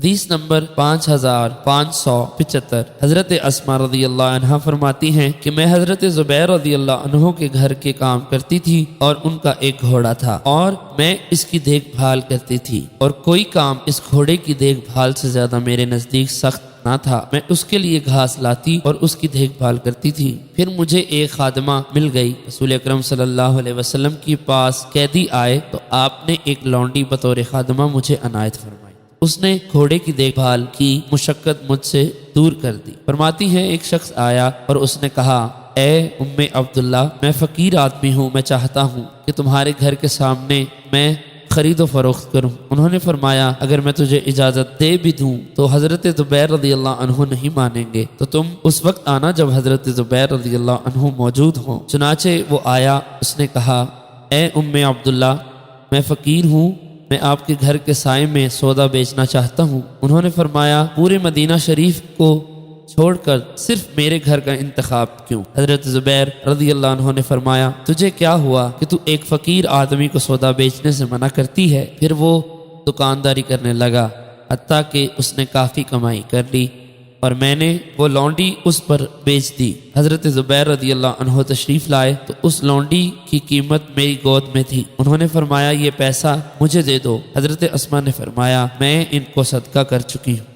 حدیث نمبر 5575۔ حضرت اسما رضی اللہ عنہ فرماتی ہیں کہ میں حضرت زبیر رضی اللہ عنہ کے گھر کے کام کرتی تھی اور ان کا ایک گھوڑا تھا اور میں اس کی دیکھ بھال کرتی تھی، اور کوئی کام اس گھوڑے کی دیکھ بھال سے زیادہ میرے نزدیک سخت نہ تھا۔ میں اس کے لیے گھاس لاتی اور اس کی دیکھ بھال کرتی تھی۔ پھر مجھے ایک خادمہ مل گئی۔ رسول اکرم صلی اللہ علیہ وسلم کے پاس قیدی آئے تو آپ نے ایک لونڈی بطور خادمہ مجھے عنایت فرمائی۔ اس نے گھوڑے کی دیکھ بھال کی مشقت مجھ سے دور کر دی۔ فرماتی ہیں ایک شخص آیا اور اس نے کہا، اے ام عبداللہ، میں فقیر آدمی ہوں، میں چاہتا ہوں کہ تمہارے گھر کے سامنے میں خرید و فروخت کروں۔ انہوں نے فرمایا، اگر میں تجھے اجازت دے بھی دوں تو حضرت زبیر رضی اللہ عنہ نہیں مانیں گے، تو تم اس وقت آنا جب حضرت زبیر رضی اللہ عنہ موجود ہوں۔ چنانچہ وہ آیا۔ اس نے کہا، اے ام عبداللہ، میں فقیر ہوں، میں آپ کے گھر کے سائے میں سودا بیچنا چاہتا ہوں۔ انہوں نے فرمایا، پورے مدینہ شریف کو چھوڑ کر صرف میرے گھر کا انتخاب کیوں؟ حضرت زبیر رضی اللہ عنہ نے فرمایا، تجھے کیا ہوا کہ تو ایک فقیر آدمی کو سودا بیچنے سے منع کرتی ہے؟ پھر وہ دکانداری کرنے لگا، حتیٰ کہ اس نے کافی کمائی کر لی اور میں نے وہ لونڈی اس پر بیچ دی۔ حضرت زبیر رضی اللہ عنہ تشریف لائے تو اس لونڈی کی قیمت میری گود میں تھی۔ انہوں نے فرمایا، یہ پیسہ مجھے دے دو۔ حضرت اسما نے فرمایا، میں ان کو صدقہ کر چکی ہوں۔